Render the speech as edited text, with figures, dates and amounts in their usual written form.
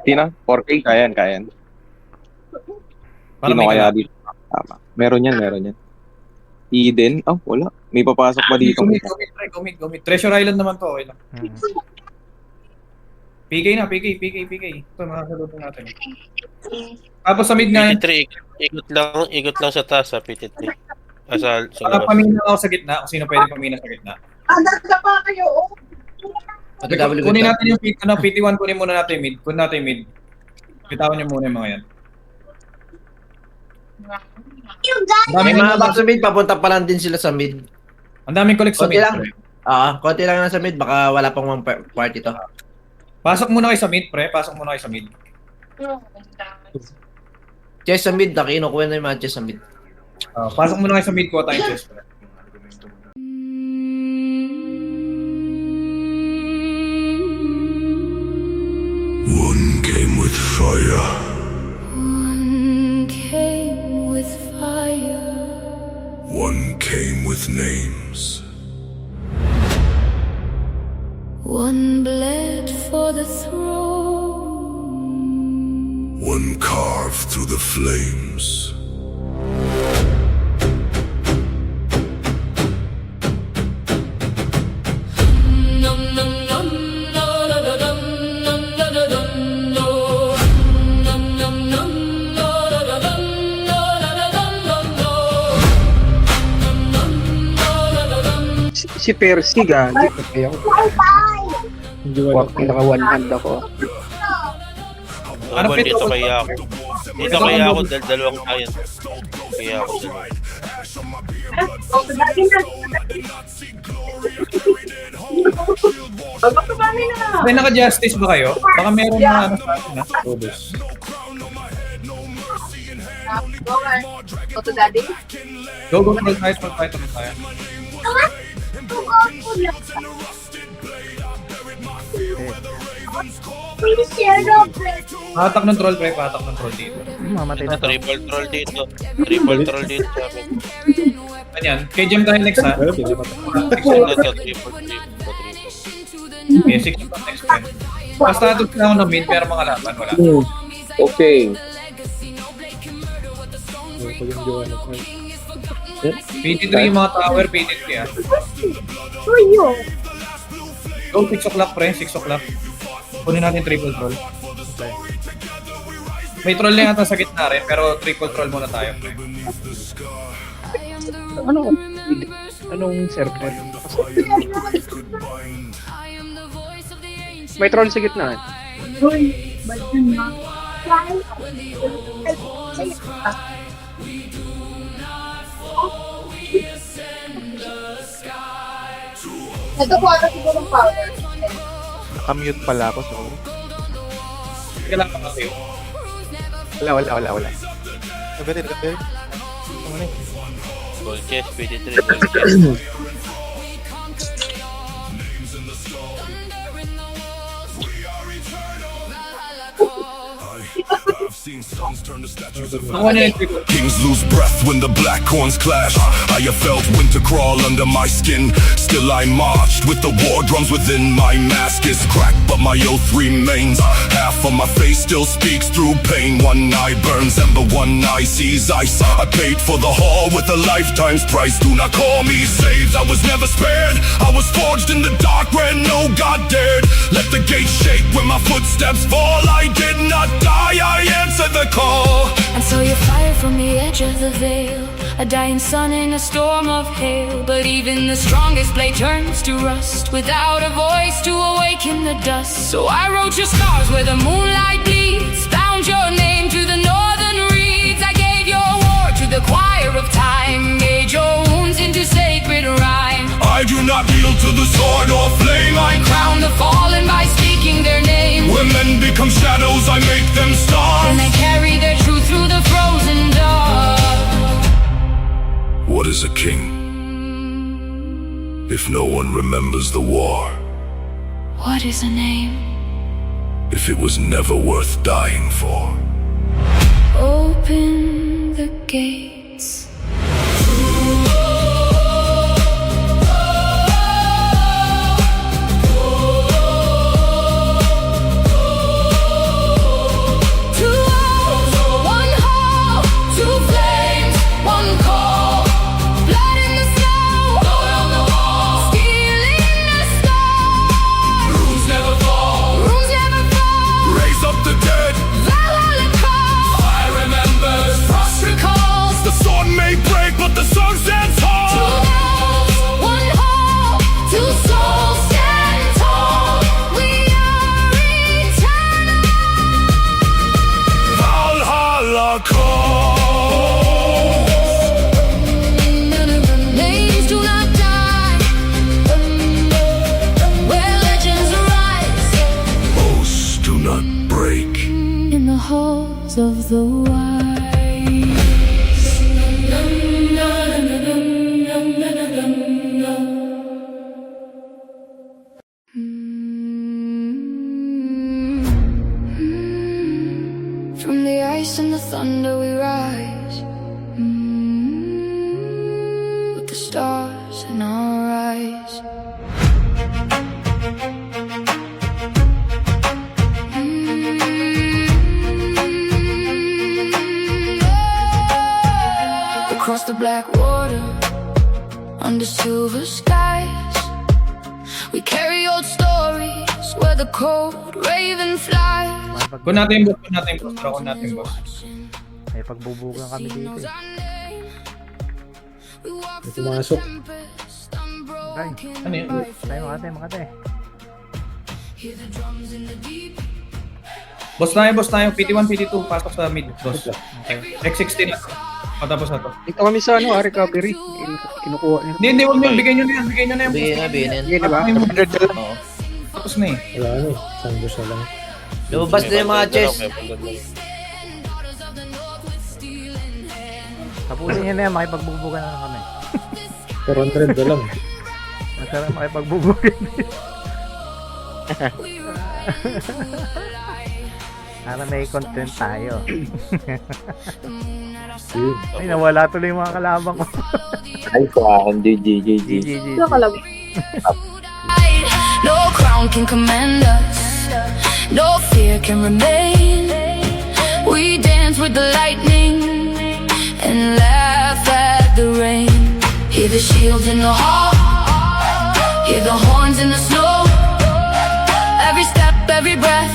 Tina, 4K, kaya yan. Parang Sino may kaya kalapit. dito? Tama. Meron yan. Eden? Oh, wala. May papasok pa dito. Gumit. Treasure Island naman to, okay lang. Mm. PK. Ito, makakalutong natin. Tapos sa mid nga, PT3, ikot lang sa taas sa PT3. Sa para labas. pamina ako sa gitna, kung sino pwede pamina sa gitna. Dagdag pa kayo, oh. Kunin natin yung PT1, kunin muna natin yung mid. Kunin natin yung mid. Bitawan niyo muna yung mga yan. Ang May daming, mga back sa mid, papunta pa lang din sila sa mid. ang daming collect sa Konti mid. lang. Konti lang na sa mid, baka wala pang one part ito. Pasok muna kayo sa mid, pre. Pasok muna kayo sa mid. Chest sa mid, nakinukuha na yung mga chest sa mid. Pasok muna kayo sa mid, kuha tayong chest, pre. One came with fire. One came with fire. One came with names. One bled for the throne. One carved through the flames. Si Percy, gagi pa kayo. Naka one hand ako. Ano, Dito Pito? kaya ako. Dito kaya ako dahil dalawang kaya. Kaya ako dalawa. May naka-justice ba kayo? Baka meron na ano sa atin, ha? Robos. Go to daddy. Go, troll tayo. Pahatak ng troll, pre. Pahatak ng troll dito. Mamatay na to. Triple troll dito. Triple troll dito sa amin. Ganyan. Kay Gem tayo next, ha? Ito, triple. Okay, 6 next, pre. Basta natin na ako ng mid, pero mga laban, wala. Okay. PT3 yung mga tower, PT3, ha? Go, 6 o'clock, pre. 6 o'clock. Kunin natin triple troll. May troll na yata sa gitna rin, pero triple troll muna tayo, pre. Anong circle? May troll sa gitna. Nagkakuha na siguro ng power. Nakamute pala ako, sorry. Kailangan pa kayo. Wala. Gabi. Gold chest, PT3, gold chest. I've seen sons turn to statues of Nakuha na yung triple. Kings lose breath when the black horns clash. I have felt winter crawl under my skin. Still I marched with the war drums within. My mask is cracked but my oath remains. Half of my face still speaks through pain. One eye burns ember, one eye sees ice. I paid for the haul with a lifetime's price. Do not call me saved, I was never spared. I was forged in the dark where no God dared. Let the gates shake when my footsteps fall. I did not die, I answered the call. And so you fire from the edge of the veil, a dying sun in a storm of hail. But even the strongest blade turns to rust without a voice to awaken the dust. So I wrote your scars where the moonlight bleeds, bound your name to the northern reeds. I gave your war to the choir of time, made your wounds into sacred rhyme. I do not yield to the sword or flame. I Crown the fallen by speaking their names. When men become shadows, I make them And stars. they carry their truth through the frozen dark. What is a king if no one remembers the war? What is a name? If it was never worth dying for? Open the gates. not break. in the halls of the wise. From the ice and the thunder we rise, with the stars in our eyes. Across the black water, under silver skies, we carry old stories where the cold raven flies. Kun natin yung boss, kun natin yung boss. Tara, kun natin yung boss. May pagbubugan kami dito eh. May pumasok. Ay, Ano yun? makate. Boss tayo. PT1, PT2. Pasok sa mid, boss. X16 na. Patapos na to. Dito kami sa recovery. Kinukuha niya. Hindi, huwag nyo. Bigay nyo na yan. Bigyan na. Yan, diba? Oo. Tapos na eh. Lumabas na yung mga chest. Tapusin niya na yan, makipagbubugan na kami. 400 na lang. Masarap makipagbubugan. Para may content tayo. Ay, nawala tuloy yung mga kalabang ko. Ay, kuhaan. GG. GG. No crown can command us, no fear can remain. We dance with the lightning and laugh at the rain. Hear the shields in the hall, hear the horns in the snow. Every step, every breath,